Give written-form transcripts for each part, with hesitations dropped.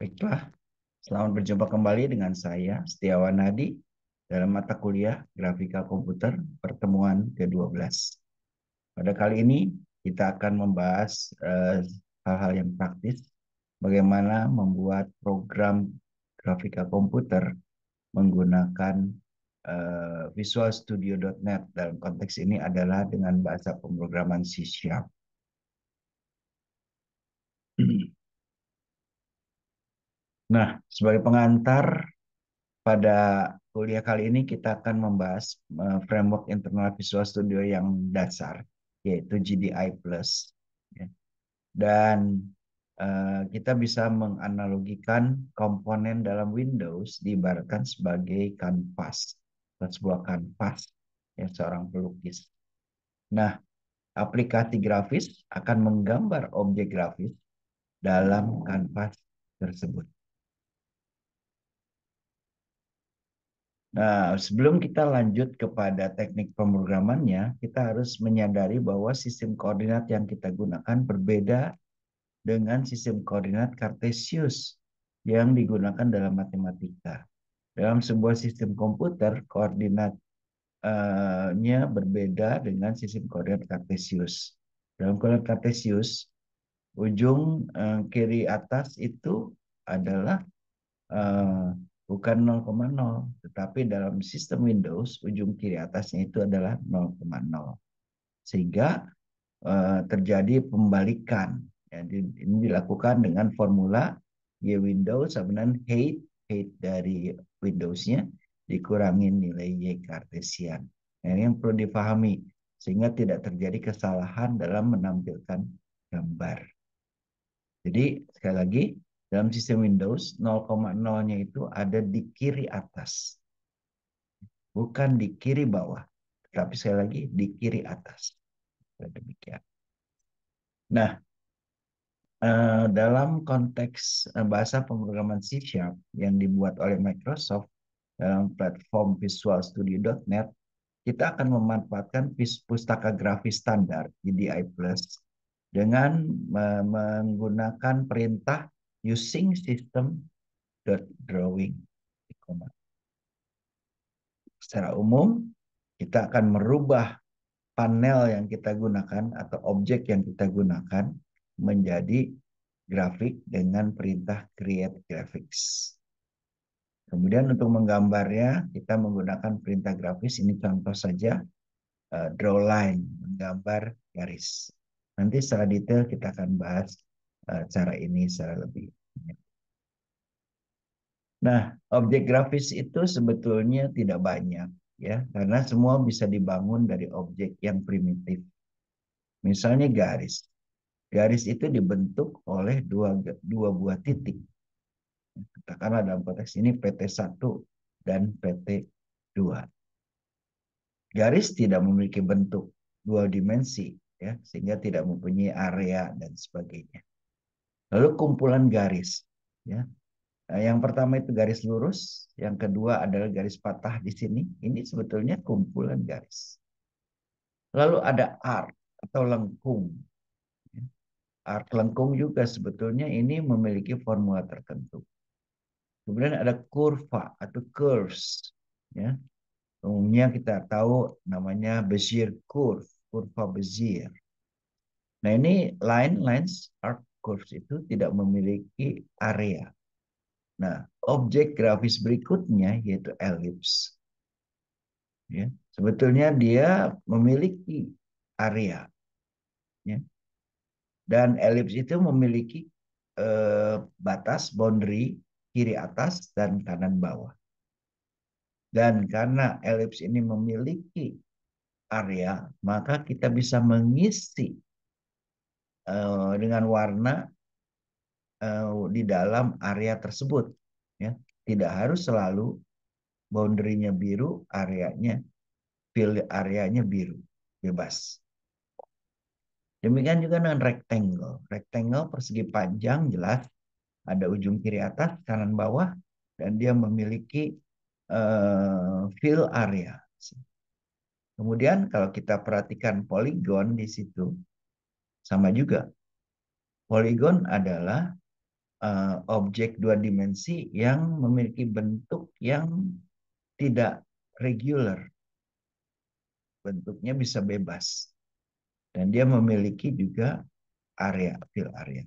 Baiklah, selamat berjumpa kembali dengan saya, Setiawan Hadi, dalam mata kuliah Grafika Komputer pertemuan ke-12. Pada kali ini, kita akan membahas hal-hal yang praktis, bagaimana membuat program grafika komputer menggunakan Visual Studio.net. Dalam konteks ini adalah dengan bahasa pemrograman C#. Nah, sebagai pengantar, pada kuliah kali ini kita akan membahas framework internal Visual Studio yang dasar, yaitu GDI Plus. Ya. Dan kita bisa menganalogikan komponen dalam Windows diibaratkan sebagai kanvas, atau sebuah kanvas, ya, seorang pelukis. Nah, aplikasi grafis akan menggambar objek grafis dalam kanvas tersebut. Nah, sebelum kita lanjut kepada teknik pemrogramannya, kita harus menyadari bahwa sistem koordinat yang kita gunakan berbeda dengan sistem koordinat Kartesius yang digunakan dalam matematika. Dalam sebuah sistem komputer, koordinatnya berbeda dengan sistem koordinat Kartesius. Dalam koordinat Kartesius, ujung kiri atas itu adalah eh, bukan 0,0, tetapi dalam sistem Windows ujung kiri atasnya itu adalah 0,0. Sehingga terjadi pembalikan. Jadi ini dilakukan dengan formula Y Windows sama dengan height dari Windows-nya dikurangin nilai Y Cartesian. Nah, ini yang perlu dipahami sehingga tidak terjadi kesalahan dalam menampilkan gambar. Jadi sekali lagi, dalam sistem Windows 0,0-nya itu ada di kiri atas, bukan di kiri bawah, tapi sekali lagi di kiri atas. Demikian. Nah, dalam konteks bahasa pemrograman C# yang dibuat oleh Microsoft dalam platform Visual Studio.net, kita akan memanfaatkan pustaka grafis standar GDI Plus dengan menggunakan perintah using system.drawing. Secara umum, kita akan merubah panel yang kita gunakan atau objek yang kita gunakan menjadi grafik dengan perintah create graphics. Kemudian untuk menggambarnya, kita menggunakan perintah grafis. Ini contoh saja, draw line, menggambar garis. Nanti secara detail kita akan bahas cara ini secara lebih. Nah, objek grafis itu sebetulnya tidak banyak, ya, karena semua bisa dibangun dari objek yang primitif. Misalnya garis. Garis itu dibentuk oleh dua buah titik. Katakanlah dalam konteks ini PT1 dan PT2. Garis tidak memiliki bentuk dua dimensi, ya, sehingga tidak mempunyai area dan sebagainya. Lalu kumpulan garis, ya. Nah, yang pertama itu garis lurus, yang kedua adalah garis patah di sini. Ini sebetulnya kumpulan garis. Lalu ada arc atau lengkung. Arc lengkung juga sebetulnya ini memiliki formula tertentu. Kemudian ada kurva atau curves, ya. Umumnya kita tahu namanya Bezier curve, kurva Bezier. Nah, ini lines, arc curves itu tidak memiliki area. Nah, objek grafis berikutnya yaitu ellipse. Ya, sebetulnya dia memiliki area. Ya. Dan ellipse itu memiliki batas, boundary, kiri atas dan kanan bawah. Dan karena ellipse ini memiliki area, maka kita bisa mengisi dengan warna di dalam area tersebut. Ya. Tidak harus selalu boundary-nya biru, fill areanya biru, bebas. Demikian juga dengan rectangle. Rectangle persegi panjang jelas ada ujung kiri atas, kanan bawah, dan dia memiliki fill area. Kemudian kalau kita perhatikan poligon di situ, sama juga. Poligon adalah objek dua dimensi yang memiliki bentuk yang tidak regular. Bentuknya bisa bebas. Dan dia memiliki juga area, fill area.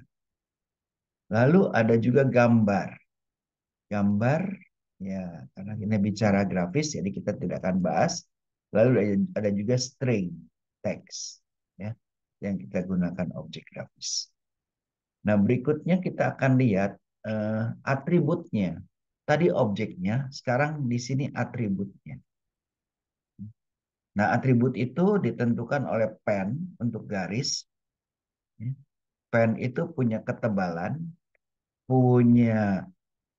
Lalu ada juga gambar. Gambar, ya karena kita bicara grafis, jadi kita tidak akan bahas. Lalu ada juga string, teks, ya, yang kita gunakan objek grafis. Nah, berikutnya kita akan lihat atributnya. Tadi objeknya, sekarang di sini atributnya. Nah, atribut itu ditentukan oleh pen untuk garis. Pen itu punya ketebalan, punya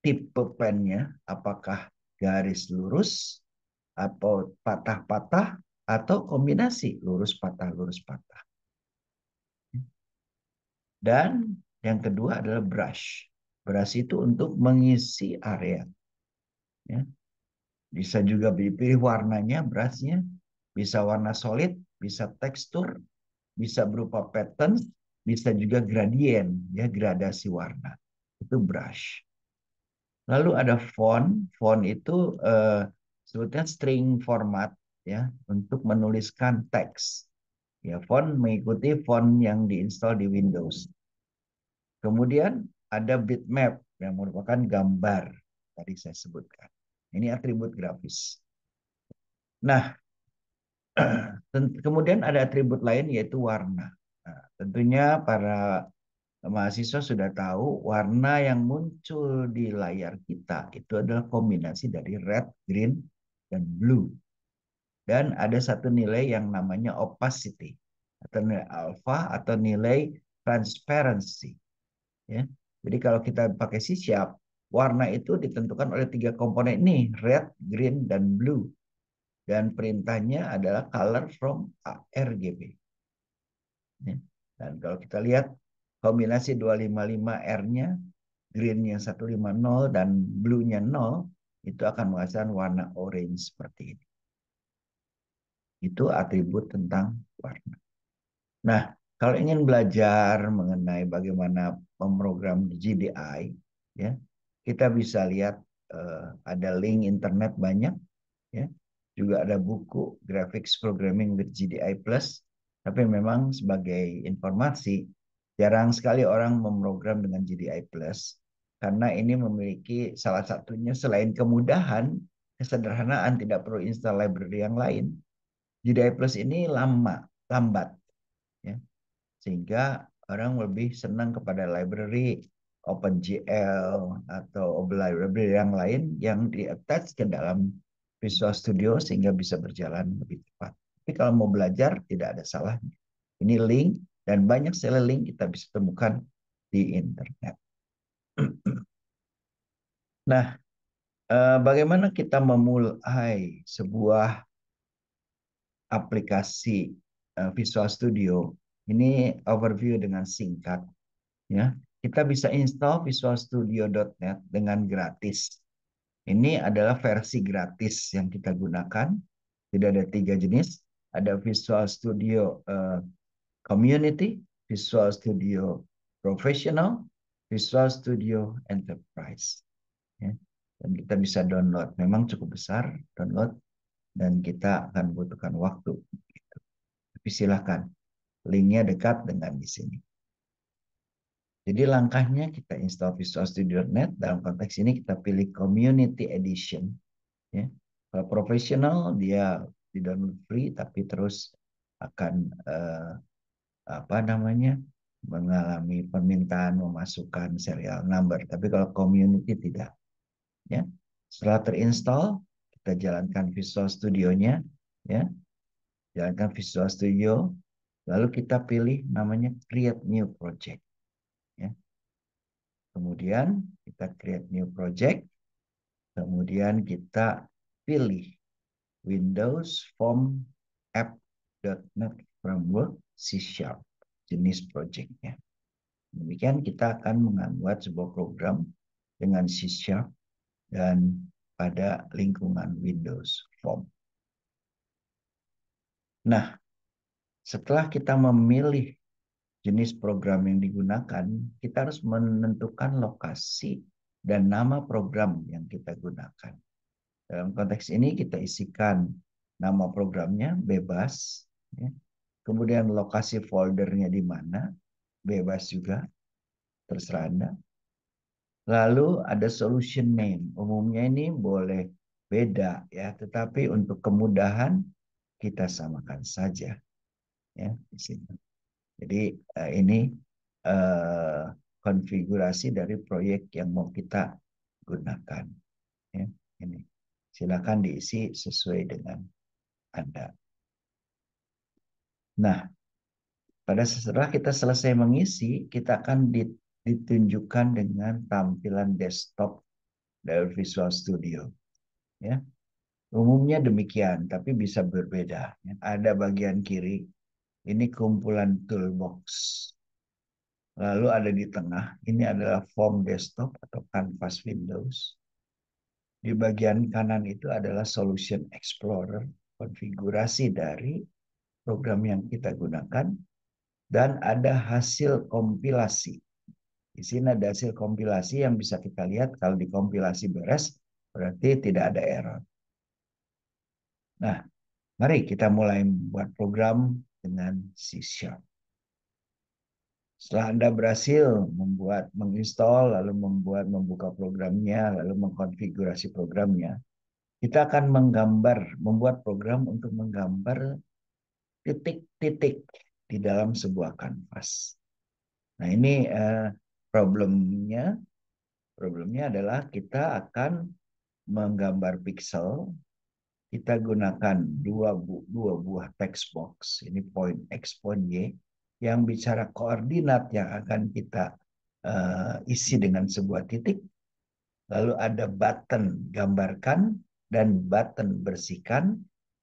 tipe pennya, apakah garis lurus, atau patah-patah, atau kombinasi lurus patah lurus patah. Dan yang kedua adalah brush. Brush itu untuk mengisi area. Ya. Bisa juga dipilih warnanya, brushnya. Bisa warna solid, bisa tekstur, bisa berupa pattern, bisa juga gradien, ya gradasi warna. Itu brush. Lalu ada font. Font itu sebutnya string format, ya, untuk menuliskan teks. Ya, font mengikuti font yang diinstal di Windows. Kemudian ada bitmap yang merupakan gambar tadi saya sebutkan. Ini atribut grafis. Nah, kemudian ada atribut lain yaitu warna. Nah, tentunya para mahasiswa sudah tahu warna yang muncul di layar kita itu adalah kombinasi dari red, green, dan blue. Dan ada satu nilai yang namanya opacity atau nilai alpha atau nilai transparency. Ya. Jadi kalau kita pakai C#, warna itu ditentukan oleh tiga komponen ini, red, green, dan blue. Dan perintahnya adalah color from RGB. Ya. Dan kalau kita lihat kombinasi 255 R-nya, green-nya 150 dan blue-nya 0, itu akan menghasilkan warna orange seperti ini. Itu atribut tentang warna. Nah, kalau ingin belajar mengenai bagaimana memprogram GDI, ya, kita bisa lihat ada link internet banyak, ya. Juga ada buku Graphics Programming with GDI Plus. Tapi memang sebagai informasi, jarang sekali orang memprogram dengan GDI Plus karena ini memiliki salah satunya selain kemudahan, kesederhanaan, tidak perlu install library yang lain. GDI Plus ini lambat, ya, sehingga orang lebih senang kepada library OpenGL atau library yang lain yang di-attach ke dalam Visual Studio sehingga bisa berjalan lebih cepat. Tapi kalau mau belajar tidak ada salahnya. Ini link dan banyak sekali link kita bisa temukan di internet. Nah, bagaimana kita memulai sebuah aplikasi Visual Studio? Ini overview dengan singkat. Ya, kita bisa install visualstudio.net dengan gratis. Ini adalah versi gratis yang kita gunakan. Tidak ada tiga jenis. Ada Visual Studio Community, Visual Studio Professional, Visual Studio Enterprise. Ya. Dan kita bisa download. Memang cukup besar download dan kita akan butuhkan waktu. Tapi silakan, linknya dekat dengan di sini. Jadi langkahnya kita install Visual Studio.net. Dalam konteks ini kita pilih Community Edition. Ya. Kalau profesional dia di download free, tapi terus akan mengalami permintaan memasukkan serial number. Tapi kalau community tidak. Ya. Setelah terinstall, kita jalankan Visual Studio-nya. Ya. Jalankan Visual Studio. Lalu kita pilih namanya Create New Project. Ya. Kemudian kita create new project. Kemudian kita pilih Windows Form App.NET Framework C# jenis projectnya. Demikian kita akan membuat sebuah program dengan C# dan pada lingkungan Windows Form. Nah, setelah kita memilih jenis program yang digunakan, kita harus menentukan lokasi dan nama program yang kita gunakan. Dalam konteks ini kita isikan nama programnya bebas, ya. Kemudian lokasi foldernya di mana, bebas juga, terserah Anda. Lalu ada solution name. Umumnya ini boleh beda ya, tetapi untuk kemudahan kita samakan saja ya di sini. Jadi ini eh, konfigurasi dari proyek yang mau kita gunakan ya. Ini silakan diisi sesuai dengan Anda. Nah, setelah kita selesai mengisi, kita akan ditunjukkan dengan tampilan desktop dari Visual Studio. Ya, umumnya demikian, tapi bisa berbeda. Ya, ada bagian kiri, ini kumpulan toolbox. Lalu ada di tengah, ini adalah form desktop atau canvas Windows. Di bagian kanan itu adalah Solution Explorer, konfigurasi dari program yang kita gunakan. Dan ada hasil kompilasi. Di sini ada hasil kompilasi yang bisa kita lihat kalau dikompilasi beres, berarti tidak ada error. Nah, mari kita mulai membuat program dengan C#. Setelah Anda berhasil menginstall, lalu membuka programnya, lalu mengkonfigurasi programnya, kita akan membuat program untuk menggambar titik-titik di dalam sebuah kanvas. Nah, ini problemnya adalah kita akan menggambar pixel. Kita gunakan dua buah text box. Ini point X, point Y, yang bicara koordinat yang akan kita isi dengan sebuah titik. Lalu ada button gambarkan dan button bersihkan,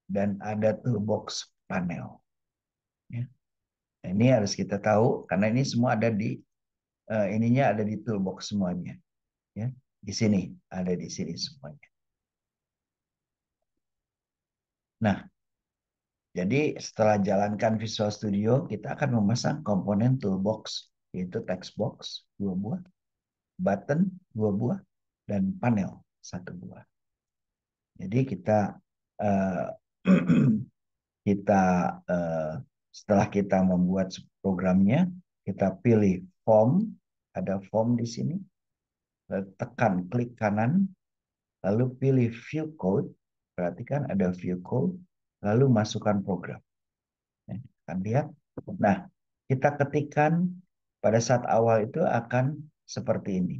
dan ada toolbox panel. Ya. Nah, ini harus kita tahu karena ini semua ada di ininya ada di toolbox semuanya. Ya, di sini ada di sini semuanya. Nah, jadi setelah jalankan Visual Studio, kita akan memasang komponen toolbox, yaitu text box 2 buah, button 2 buah, dan panel 1 buah. Jadi kita uh, kita setelah kita membuat programnya, kita pilih form, ada form di sini, tekan klik kanan, lalu pilih view code, perhatikan ada view code, lalu masukkan program. Kan lihat. Nah, kita ketikkan pada saat awal itu akan seperti ini.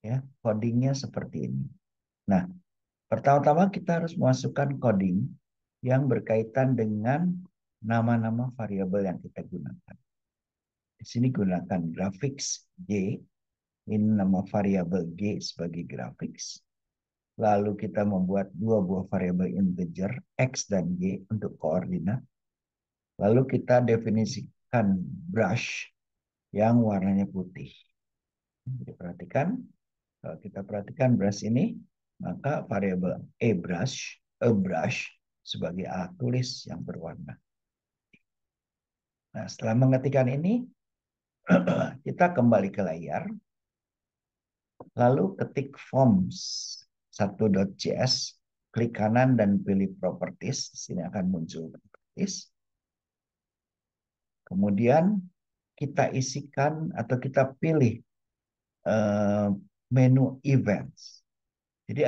Ya, codingnya seperti ini. Nah, pertama-tama kita harus masukkan coding yang berkaitan dengan nama-nama variabel yang kita gunakan. Di sini gunakan graphics G, ini nama variabel G sebagai graphics. Lalu kita membuat 2 buah variabel integer X dan Y untuk koordinat. Lalu kita definisikan brush yang warnanya putih. Jadi perhatikan, kalau kita perhatikan brush ini, maka variabel brush sebagai alat tulis yang berwarna. Nah, setelah mengetikkan ini, kita kembali ke layar, lalu ketik forms 1.js, klik kanan dan pilih properties. Di sini akan muncul properties. Kemudian kita isikan atau kita pilih menu events. Jadi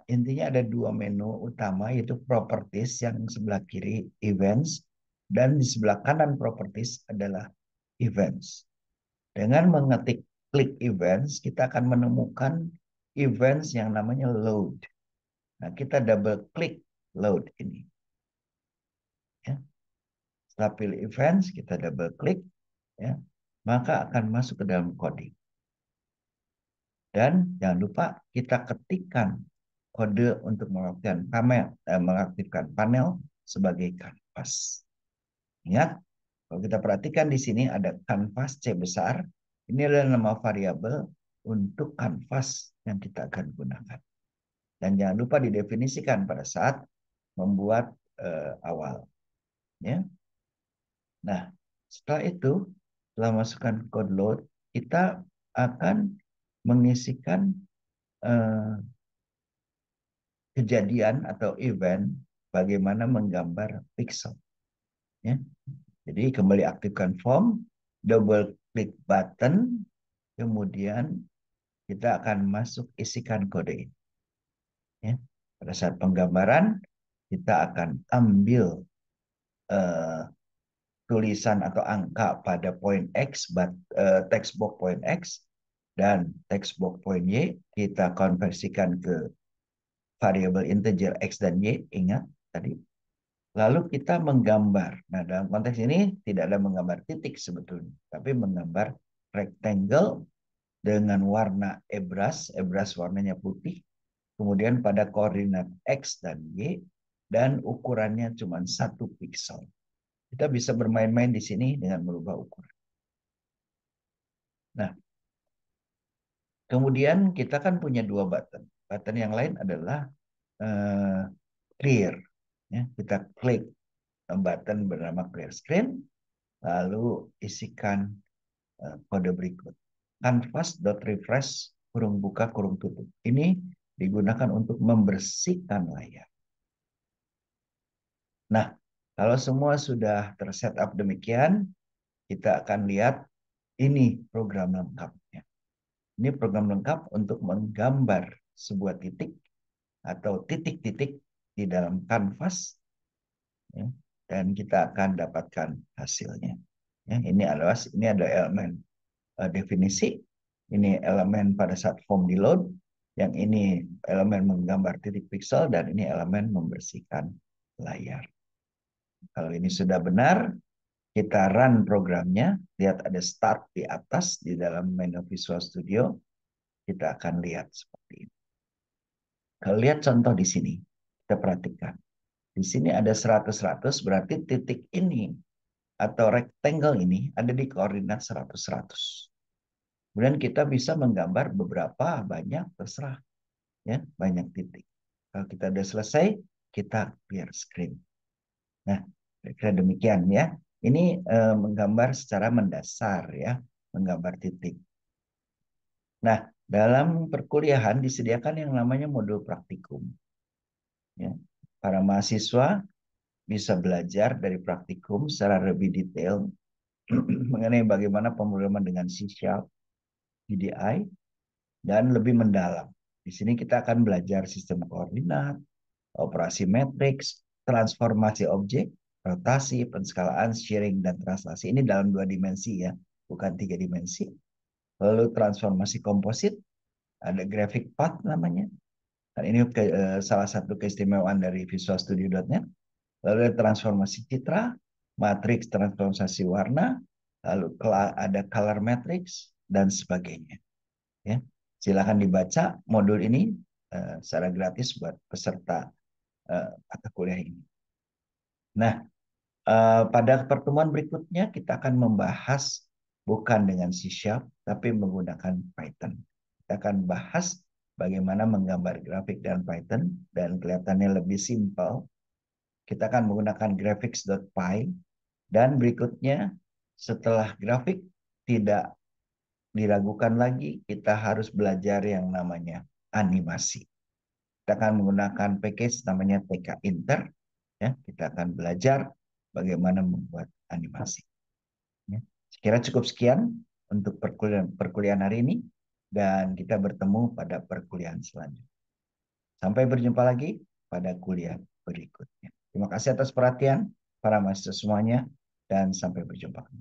intinya ada 2 menu utama, yaitu properties yang sebelah kiri events, dan di sebelah kanan properties adalah events. Dengan mengetik klik events, kita akan menemukan events yang namanya load. Nah, kita double klik load ini. Ya. Setelah pilih events, kita double klik, ya, maka akan masuk ke dalam coding. Dan jangan lupa kita ketikkan kode untuk mengaktifkan panel sebagai kanvas. Ingat, kalau kita perhatikan di sini ada kanvas C besar. Ini adalah nama variabel untuk kanvas yang kita akan gunakan. Dan jangan lupa didefinisikan pada saat membuat awal. Ya. Nah, setelah itu setelah masukkan code load, kita akan mengisikan kejadian atau event bagaimana menggambar pixel. Ya. Jadi kembali aktifkan form, double klik button, kemudian kita akan masuk isikan kode ini. Ya. Pada saat penggambaran, kita akan ambil tulisan atau angka pada poin X, text box poin X, dan text box poin Y, kita konversikan ke variabel integer X dan Y, ingat tadi. Lalu kita menggambar. Nah, dalam konteks ini tidak ada menggambar titik sebetulnya, tapi menggambar rectangle dengan warna ebras warnanya putih, kemudian pada koordinat X dan Y, dan ukurannya cuma 1 pixel. Kita bisa bermain-main di sini dengan merubah ukuran. Nah, kemudian kita kan punya 2 button. Button yang lain adalah clear. Ya, kita klik button bernama clear screen, lalu isikan kode berikut. Canvas.refresh kurung buka kurung tutup. Ini digunakan untuk membersihkan layar. Nah, kalau semua sudah tersetup demikian, kita akan lihat ini program lengkapnya. Ini program lengkap untuk menggambar sebuah titik atau titik-titik di dalam kanvas, ya, dan kita akan dapatkan hasilnya. Ya, ini ada elemen definisi, ini elemen pada saat form di load, yang ini elemen menggambar titik pixel, dan ini elemen membersihkan layar. Kalau ini sudah benar, kita run programnya, lihat ada start di atas di dalam menu Visual Studio, kita akan lihat seperti ini. Kalau lihat contoh di sini, kita perhatikan. Di sini ada 100-100, berarti titik ini atau rectangle ini ada di koordinat 100-100. Kemudian kita bisa menggambar beberapa, banyak, terserah. Ya, banyak titik. Kalau kita sudah selesai, kita clear screen. Nah, kira demikian ya. Ini menggambar secara mendasar ya, menggambar titik. Nah, dalam perkuliahan disediakan yang namanya modul praktikum. Ya. Para mahasiswa bisa belajar dari praktikum secara lebih detail mengenai bagaimana pemrograman dengan C#, VDI, dan lebih mendalam. Di sini kita akan belajar sistem koordinat, operasi matriks, transformasi objek, rotasi, penskalaan, sharing, dan translasi. Ini dalam 2 dimensi ya, bukan 3 dimensi. Lalu transformasi komposit, ada graphic path namanya. Dan ini salah satu keistimewaan dari Visual Studio.net. Lalu ada transformasi citra, matriks transformasi warna, lalu ada color matrix, dan sebagainya. Ya, silakan dibaca modul ini secara gratis buat peserta mata kuliah ini. Nah, pada pertemuan berikutnya kita akan membahas bukan dengan C#, tapi menggunakan Python. Kita akan bahas bagaimana menggambar grafik dengan Python, dan kelihatannya lebih simpel. Kita akan menggunakan graphics.py, dan berikutnya setelah grafik tidak diragukan lagi, kita harus belajar yang namanya animasi. Kita akan menggunakan package namanya TK Inter. Ya, kita akan belajar bagaimana membuat animasi. Ya. Sekira cukup sekian untuk perkuliahan hari ini, dan kita bertemu pada perkuliahan selanjutnya. Sampai berjumpa lagi pada kuliah berikutnya. Terima kasih atas perhatian para mahasiswa semuanya, dan sampai berjumpa kembali.